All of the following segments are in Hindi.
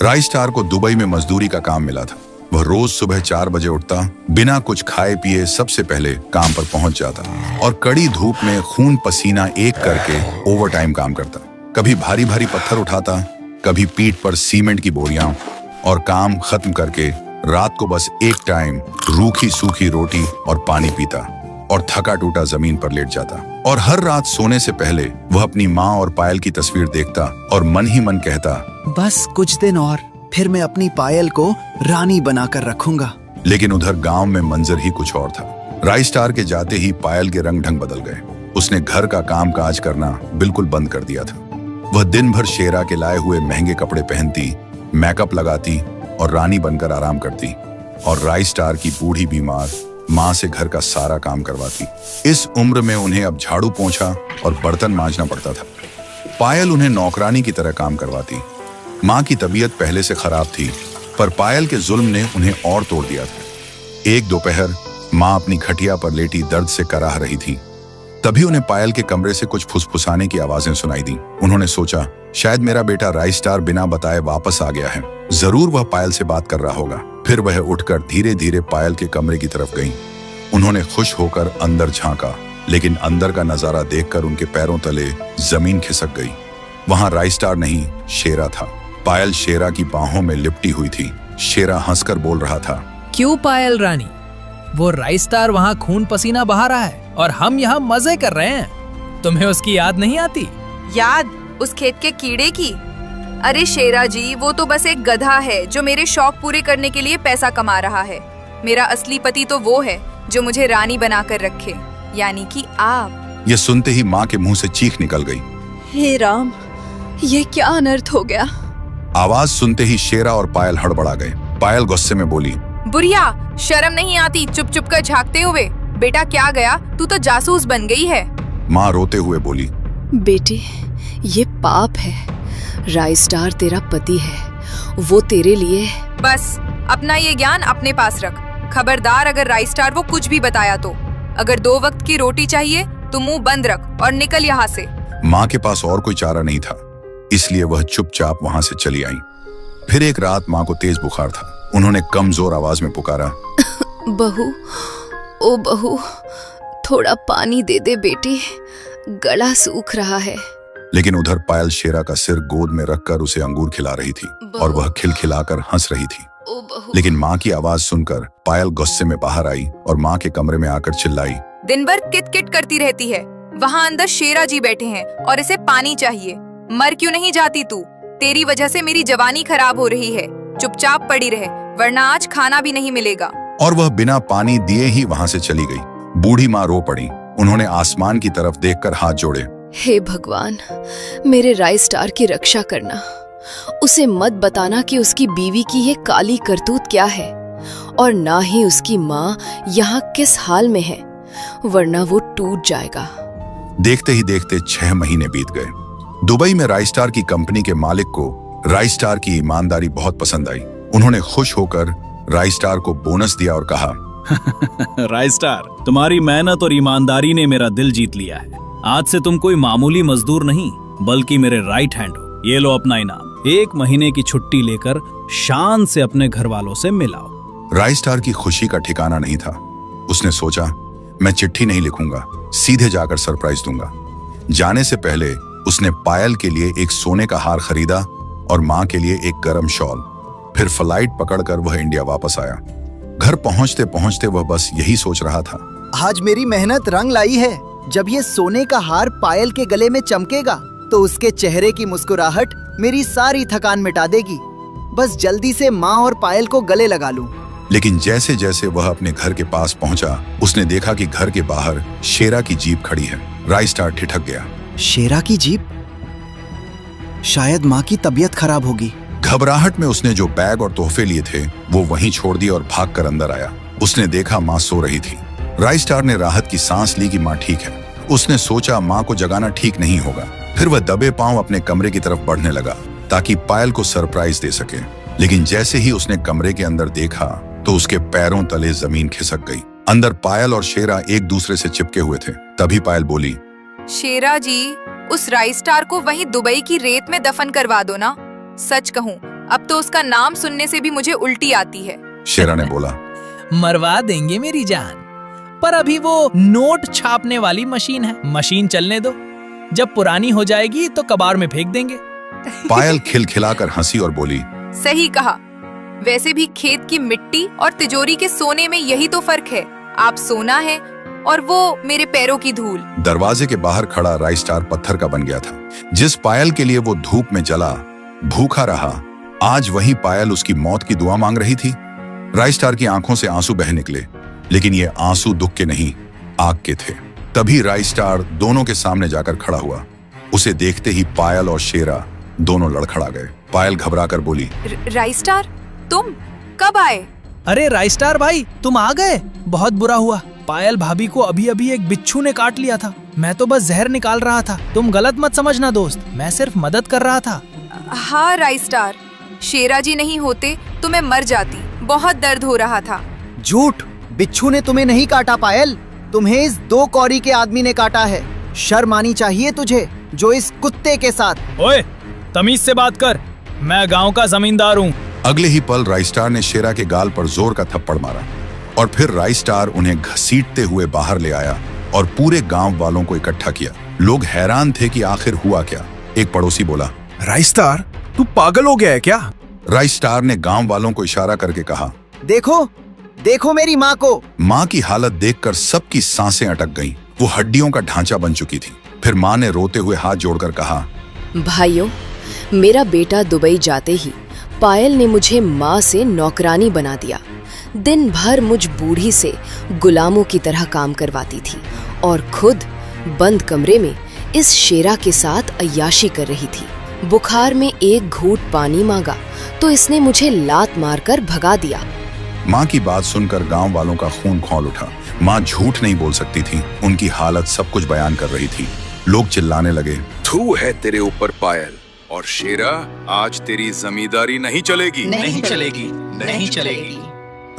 राइस स्टार को दुबई में मजदूरी का काम मिला था। वह रोज सुबह 4 बजे उठता, बिना कुछ खाए पिए सबसे पहले काम पर पहुंच जाता और कड़ी धूप में खून पसीना एक करके ओवरटाइम काम करता। कभी भारी भारी पत्थर उठाता, कभी पीठ पर सीमेंट की बोरियां, और काम खत्म करके रात को बस एक टाइम रूखी सूखी रोटी और पानी पीता और थका टूटा जमीन पर लेट जाता। और हर रात सोने से पहले वह अपनी माँ और पायल की तस्वीर देखता और मन ही मन कहता, बस कुछ दिन और, फिर मैं अपनी पायल को रानी बनाकर रखूंगा। लेकिन उधर गांव में मंजर ही कुछ और था। राइस स्टार के जाते ही पायल के रंग ढंग बदल गए। उसने घर का काम काज करना बिल्कुल बंद कर दिया था। वह दिन भर शेरा के लाए हुए महंगे कपड़े पहनती, मेकअप लगाती और रानी बनकर आराम करती, और राइस स्टार की बूढ़ी बीमार माँ से घर का सारा काम करवाती। इस उम्र में उन्हें अब झाड़ू पोंछा और बर्तन मांजना पड़ता था। पायल उन्हें नौकरानी की तरह काम करवाती। माँ की तबीयत पहले से खराब थी, पर पायल के जुल्म ने उन्हें और तोड़ दिया था। एक दोपहर माँ अपनी खटिया पर लेटी दर्द से कराह रही थी। तभी उन्हें पायल के कमरे से कुछ फुसफुसाने की आवाजें सुनाई दी। उन्होंने सोचा, शायद मेरा बेटा राइस स्टार बिना बताए वापस आ गया है। जरूर वह पायल से बात कर रहा होगा। फिर वह उठकर धीरे धीरे पायल के कमरे की तरफ गईं। उन्होंने खुश होकर अंदर झांका, लेकिन अंदर का नजारा देखकर उनके पैरों तले जमीन खिसक गई। वहां राइस स्टार नहीं, शेरा था। पायल शेरा की बाहों में लिपटी हुई थी। शेरा हंसकर बोल रहा था, क्यों पायल रानी, वो राइस स्टार वहाँ खून पसीना बहा रहा है और हम यहाँ मजे कर रहे हैं। तुम्हें उसकी याद नहीं आती? याद? उस खेत के कीड़े की? अरे शेरा जी, वो तो बस एक गधा है जो मेरे शौक पूरे करने के लिए पैसा कमा रहा है। मेरा असली पति तो वो है जो मुझे रानी बनाकर रखे, यानी कि आप। यह सुनते ही माँ के मुंह से चीख निकल गई। हे राम, ये क्या अनर्थ हो गया। आवाज सुनते ही शेरा और पायल हड़बड़ा गए। पायल गुस्से में बोली, बुढ़िया, शर्म नहीं आती चुप चुप कर झांकते हुए? बेटा क्या गया, तू तो जासूस बन गई है। माँ रोते हुए बोली, बेटी, ये पाप है। राइस स्टार तेरा पति है, वो तेरे लिए। बस अपना ये ज्ञान अपने पास रख। खबरदार अगर राइस स्टार वो कुछ भी बताया तो। अगर 2 वक्त की रोटी चाहिए तो मुंह बंद रख और निकल यहाँ से। माँ के पास और कोई चारा नहीं था, इसलिए वह चुपचाप वहां से चली आई। फिर एक रात माँ को तेज बुखार था। उन्होंने कमजोर आवाज में पुकारा, बहू, ओ बहू, थोड़ा पानी दे दे बेटी, गला सूख रहा है। लेकिन उधर पायल शेरा का सिर गोद में रखकर उसे अंगूर खिला रही थी और वह खिलखिलाकर हंस रही थी। लेकिन माँ की आवाज सुनकर पायल गुस्से में बाहर आई और माँ के कमरे में आकर चिल्लाई, दिन भर किट किट करती रहती है। वहाँ अंदर शेरा जी बैठे हैं और इसे पानी चाहिए। मर क्यों नहीं जाती तू? तेरी वजह से मेरी जवानी खराब हो रही है। चुपचाप पड़ी रहे, वरना आज खाना भी नहीं मिलेगा। और वह बिना पानी दिए ही वहाँ से चली गई। बूढ़ी माँ रो पड़ी। उन्होंने आसमान की तरफ देखकर हाथ जोड़े, हे भगवान, मेरे राइस स्टार की रक्षा करना। उसे मत बताना कि उसकी बीवी की ये काली करतूत क्या है, और ना ही उसकी माँ यहाँ किस हाल में है, वरना वो टूट जाएगा। देखते ही देखते 6 महीने बीत गए। दुबई में राइस स्टार की कंपनी के मालिक को राइस स्टार की ईमानदारी बहुत पसंद आई। उन्होंने खुश होकर राइस स्टार को बोनस दिया और कहा, राइस स्टार, तुम्हारी मेहनत और ईमानदारी ने मेरा दिल जीत लिया है। आज से तुम कोई मामूली मजदूर नहीं, बल्कि मेरे राइट हैंड हो। ये लो अपना इनाम। 1 महीने की छुट्टी लेकर शान से अपने घर वालों से मिलाओ। राइस स्टार की खुशी का ठिकाना नहीं था। उसने सोचा, मैं चिट्ठी नहीं लिखूंगा, सीधे जाकर सरप्राइज दूंगा। जाने से पहले उसने पायल के लिए एक सोने का हार खरीदा और माँ के लिए एक गर्म शॉल। फिर फ्लाइट पकड़कर वह इंडिया वापस आया। घर पहुंचते पहुंचते वह बस यही सोच रहा था, आज मेरी मेहनत रंग लाई है। जब ये सोने का हार पायल के गले में चमकेगा तो उसके चेहरे की मुस्कुराहट मेरी सारी थकान मिटा देगी। बस जल्दी से माँ और पायल को गले लगा लूं। लेकिन जैसे जैसे वह अपने घर के पास पहुंचा, उसने देखा कि घर के बाहर शेरा की जीप खड़ी है। राइस स्टार ठिठक गया। शेरा की जीप? शायद माँ की तबीयत खराब होगी। घबराहट में उसने जो बैग और तोहफे लिए थे वो वहीं छोड़ दिए और भागकर अंदर आया। उसने देखा माँ सो रही थी। राइस स्टार ने राहत की सांस ली कि माँ ठीक है। उसने सोचा माँ को जगाना ठीक नहीं होगा। फिर वह दबे पांव अपने कमरे की तरफ बढ़ने लगा ताकि पायल को सरप्राइज दे सके। लेकिन जैसे ही उसने कमरे के अंदर देखा तो उसके पैरों तले जमीन खिसक गई। अंदर पायल और शेरा एक दूसरे से चिपके हुए थे। तभी पायल बोली, शेरा जी, उस राइस स्टार को वहीं दुबई की रेत में दफन करवा दो ना। सच कहूँ अब तो उसका नाम सुनने से भी मुझे उल्टी आती है। शेरा ने बोला। मरवा देंगे मेरी जान, पर अभी वो नोट छापने वाली मशीन है, मशीन चलने दो, जब पुरानी हो जाएगी तो कबाड़ में फेंक देंगे। पायल खिलखिलाकर हंसी और बोली, सही कहा। वैसे भी खेत की मिट्टी और तिजोरी के सोने में यही तो फर्क है। आप सोना है और वो मेरे पैरों की धूल। दरवाजे के बाहर खड़ा राइस्टार पत्थर का बन गया था। जिस पायल के लिए वो धूप में जला भूखा रहा, आज वही पायल उसकी मौत की दुआ मांग रही थी। राइस्टार की आंखों से आंसू बह निकले, लेकिन ये आंसू दुख के नहीं, आग के थे। तभी राइस्टार दोनों के सामने जाकर खड़ा हुआ। उसे देखते ही पायल और शेरा दोनों लड़खड़ा गए। पायल घबराकर बोली, राइस्टार, तुम कब आए? अरे राइस्टार भाई, तुम आ गए, बहुत बुरा हुआ। पायल भाभी को अभी अभी एक बिच्छू ने काट लिया था। मैं तो बस जहर निकाल रहा था, तुम गलत मत समझना दोस्त, मैं सिर्फ मदद कर रहा था। हाँ राइस्टार, शेरा जी नहीं होते तो मैं मर जाती, बहुत दर्द हो रहा था। झूठ, बिच्छू ने तुम्हें नहीं काटा पायल, तुम्हें इस 2 कौड़ी के आदमी ने काटा है। शर्म आनी चाहिए तुझे, जो इस कुत्ते के साथ। ओए, तमीज से बात कर, मैं गांव का जमींदार हूँ। अगले ही पल राइस्टार ने शेरा के गाल पर जोर का थप्पड़ मारा और फिर राइस्टार उन्हें घसीटते हुए बाहर ले आया और पूरे गांव वालों को इकट्ठा किया। लोग हैरान थे कि आखिर हुआ क्या। एक पड़ोसी बोला, राइस्टार, तू पागल हो गया है क्या? राइस्टार ने गांव वालों को इशारा करके कहा, देखो देखो मेरी माँ को। माँ की हालत देखकर सबकी सांसें अटक गईं। वो हड्डियों का ढांचा बन चुकी थी। फिर माँ ने रोते हुए हाथ जोड़कर कहा, भाइयों, मेरा बेटा दुबई जाते ही पायल ने मुझे माँ से नौकरानी बना दिया। दिन भर मुझ बूढ़ी से गुलामों की तरह काम करवाती थी और खुद बंद कमरे में इस शेरा के साथ अय्याशी कर रही थी। बुखार में एक घूंट पानी मांगा तो इसने मुझे लात मारकर भगा दिया। माँ की बात सुनकर गांव वालों का खून खौल उठा। माँ झूठ नहीं बोल सकती थी, उनकी हालत सब कुछ बयान कर रही थी। लोग चिल्लाने लगे, थू है तेरे ऊपर पायल, और शेरा आज तेरी जमींदारी नहीं चलेगी। नहीं चलेगी, नहीं चलेगी।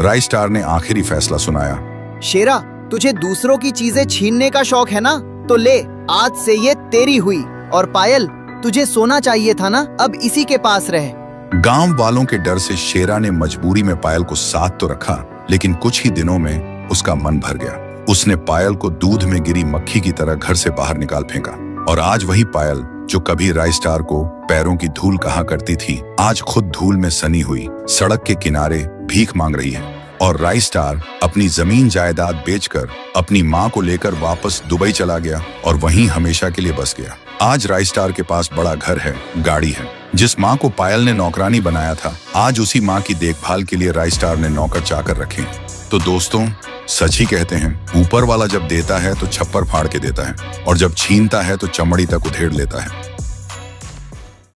राइस्टार ने आखिरी फैसला सुनाया, शेरा, तुझे दूसरों की चीजें छीनने का शौक है ना, तो ले, आज से ये तेरी हुई। और पायल, तुझे सोना चाहिए था ना, अब इसी के पास रह। गांव वालों के डर से शेरा ने मजबूरी में पायल को साथ तो रखा, लेकिन कुछ ही दिनों में उसका मन भर गया। उसने पायल को दूध में गिरी मक्खी की तरह घर से बाहर निकाल फेंका। और आज वही पायल जो कभी राइस्टार को पैरों की धूल कहा करती थी, आज खुद धूल में सनी हुई सड़क के किनारे भीख मांग रही है। और राइस्टार अपनी जमीन जायदाद बेचकर अपनी माँ को लेकर वापस दुबई चला गया और वहीं हमेशा के लिए बस गया। आज राइस्टार के पास बड़ा घर है, गाड़ी है। जिस माँ को पायल ने नौकरानी बनाया था, आज उसी माँ की देखभाल के लिए राइस्टार ने नौकर चाकर रखे। तो दोस्तों, सच ही कहते हैं, ऊपर वाला जब देता है तो छप्पर फाड़ के देता है, और जब छीनता है तो चमड़ी तक उधेड़ लेता है।